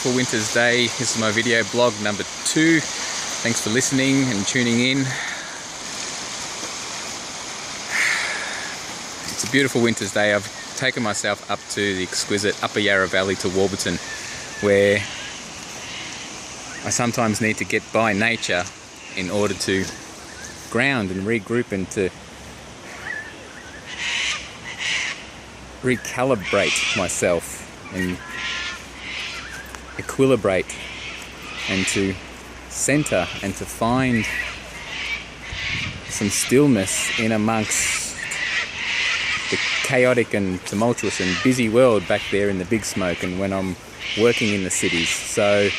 beautiful winter's day. This is my video blog number 2. Thanks for listening and tuning in. It's a beautiful winter's day. I've taken myself up to the exquisite Upper Yarra Valley to Warburton, where I sometimes need to get by nature in order to ground and regroup and to recalibrate myself and equilibrate and to center and to find some stillness in amongst the chaotic and tumultuous and busy world back there in the big smoke and when I'm working in the cities. So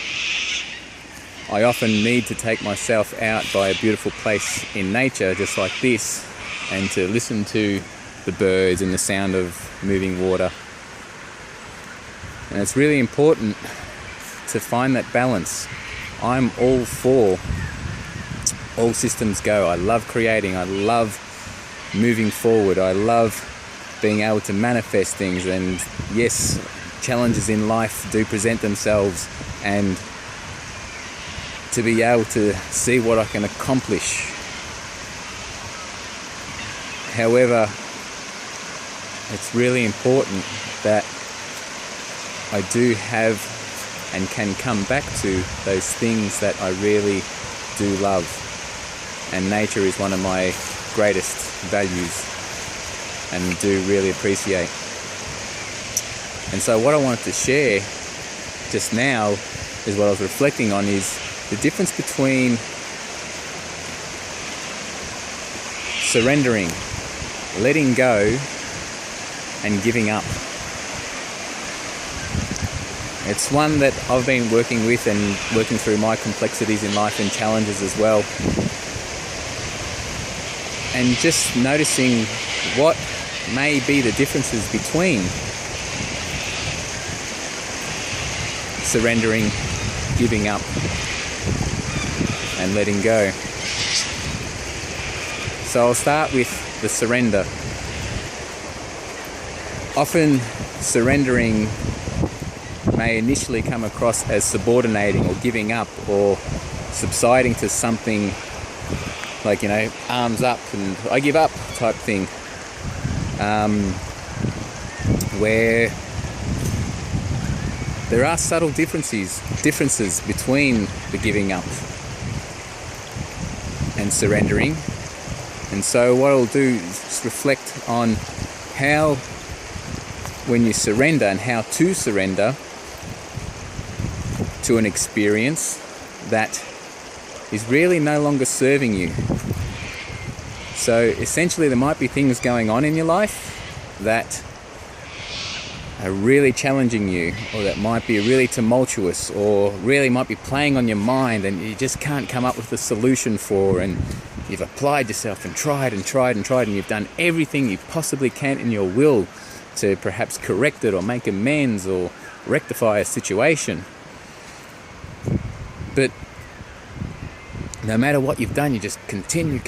I often need to take myself out by a beautiful place in nature just like this and to listen to the birds and the sound of moving water. And it's really important to find that balance. I'm all for all systems go. I love creating, I love moving forward, I love being able to manifest things, and yes, challenges in life do present themselves, and to be able to see what I can accomplish. However, it's really important that I do have and can come back to those things that I really do love. And nature is one of my greatest values and do really appreciate. And so what I wanted to share just now is what I was reflecting on is the difference between surrendering, letting go, and giving up. It's one that I've been working with and working through my complexities in life and challenges as well. And just noticing what may be the differences between surrendering, giving up, and letting go. So I'll start with the surrender. Often surrendering may initially come across as subordinating or giving up or subsiding to something like, arms up and I give up type thing, where there are subtle differences between the giving up and surrendering. And so what I'll do is just reflect on how, when you surrender, and how to surrender to an experience that is really no longer serving you. So essentially there might be things going on in your life that are really challenging you, or that might be really tumultuous, or really might be playing on your mind and you just can't come up with a solution for, and you've applied yourself and tried and tried and tried, and you've done everything you possibly can in your will to perhaps correct it or make amends or rectify a situation. But no matter what you've done, you just continue,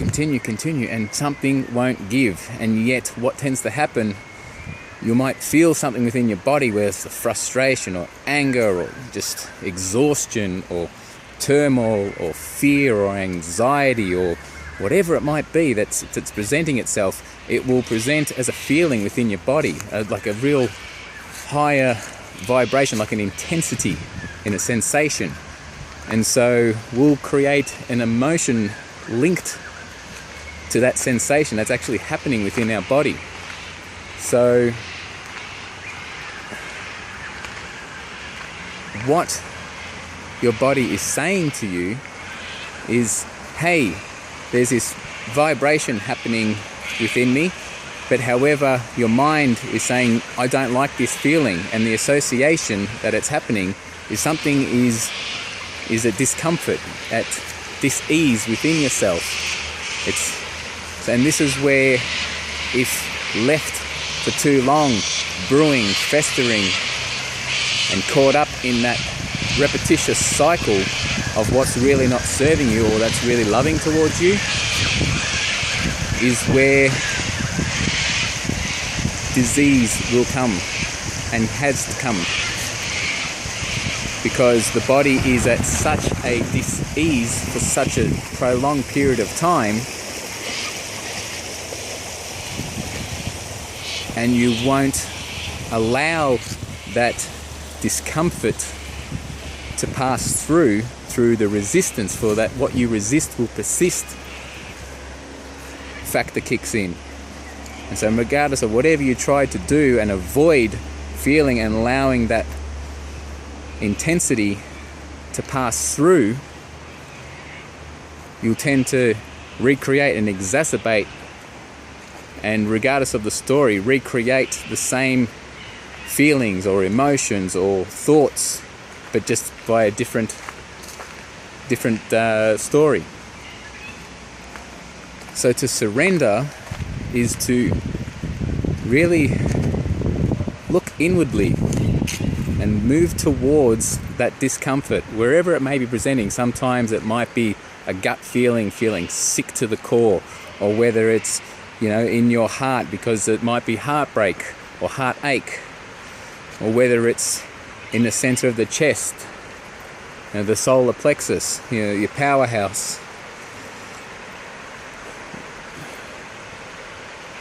and something won't give. And yet what tends to happen, you might feel something within your body, where it's the frustration or anger or just exhaustion or turmoil or fear or anxiety or whatever it might be that's presenting itself. It will present as a feeling within your body, like a real higher vibration, like an intensity in a sensation. And so we'll create an emotion linked to that sensation that's actually happening within our body. So what your body is saying to you is, hey, there's this vibration happening within me, but however your mind is saying, I don't like this feeling, and the association that it's happening is something is a discomfort, at dis-ease within yourself. And this is where, if left for too long, brewing, festering, and caught up in that repetitious cycle of what's really not serving you or that's really loving towards you, is where disease will come and has to come. because the body is at such a dis-ease for such a prolonged period of time, and you won't allow that discomfort to pass through the resistance. For that, what you resist will persist factor kicks in. And so regardless of whatever you try to do and avoid feeling and allowing that intensity to pass through, you'll tend to recreate and exacerbate, and regardless of the story, recreate the same feelings or emotions or thoughts, but just by a different story. So to surrender is to really look inwardly and move towards that discomfort, wherever it may be presenting. Sometimes it might be a gut feeling sick to the core, or whether it's, in your heart because it might be heartbreak or heartache, or whether it's in the center of the chest, the solar plexus, your powerhouse.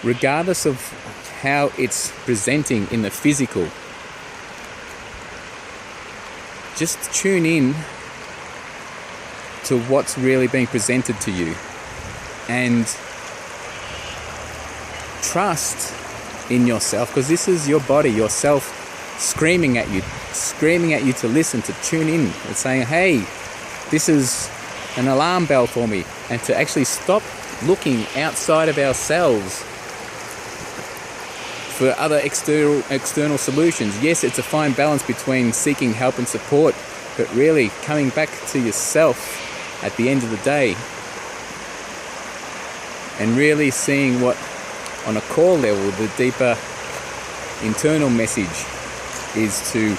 Regardless of how it's presenting in the physical, just tune in to what's really being presented to you, and trust in yourself, because this is your body, yourself, screaming at you to listen, to tune in, and saying, hey, this is an alarm bell for me, and to actually stop looking outside of ourselves for other external solutions. Yes, it's a fine balance between seeking help and support, but really coming back to yourself at the end of the day, and really seeing what, on a core level, the deeper internal message is to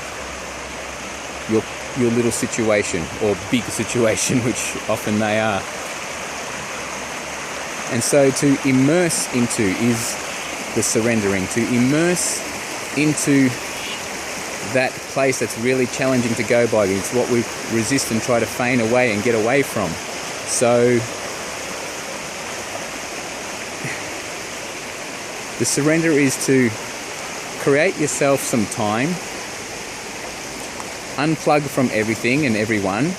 your little situation, or big situation, which often they are. And so to immerse into is the surrendering, to immerse into that place that's really challenging to go by. It's what we resist and try to feign away and get away from. So the surrender is to create yourself some time, unplug from everything and everyone,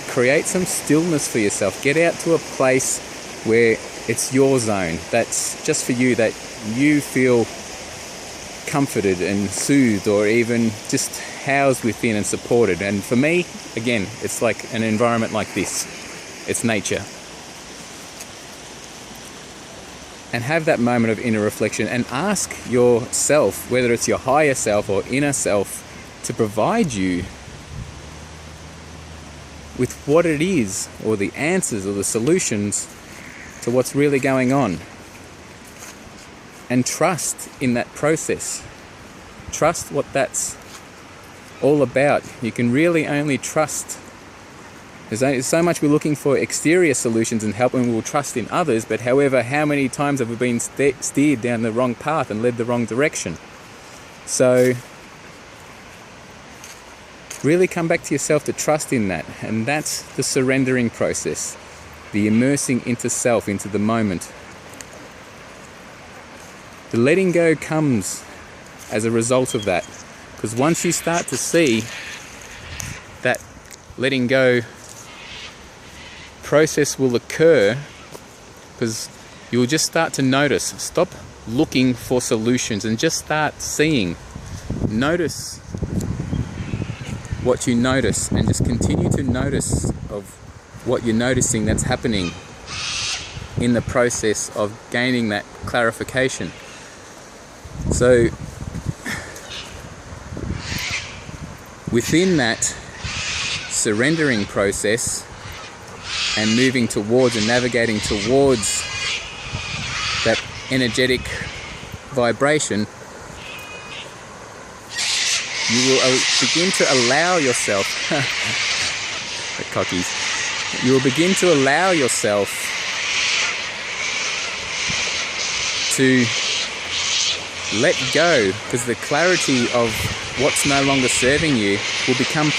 create some stillness for yourself, get out to a place where it's your zone, that's just for you, that you feel comforted and soothed, or even just housed within and supported. And for me, again, it's like an environment like this. It's nature. And have that moment of inner reflection and ask yourself, whether it's your higher self or inner self, to provide you with what it is, or the answers or the solutions to what's really going on. And trust in that process. Trust what that's all about. You can really only trust. There's so much we're looking for exterior solutions and help, and we'll trust in others, but however, how many times have we been steered down the wrong path and led the wrong direction? So really come back to yourself to trust in that, and that's the surrendering process, the immersing into self, into the moment. The letting go comes as a result of that, because once you start to see that letting go process will occur, because you'll just start to notice. Stop looking for solutions and just start seeing. Notice what you notice, and just continue to notice of what you're noticing that's happening in the process of gaining that clarification. So within that surrendering process and moving towards and navigating towards that energetic vibration, you will begin to allow yourself the cockies, you will begin to allow yourself to let go, because the clarity of what's no longer serving you will become present.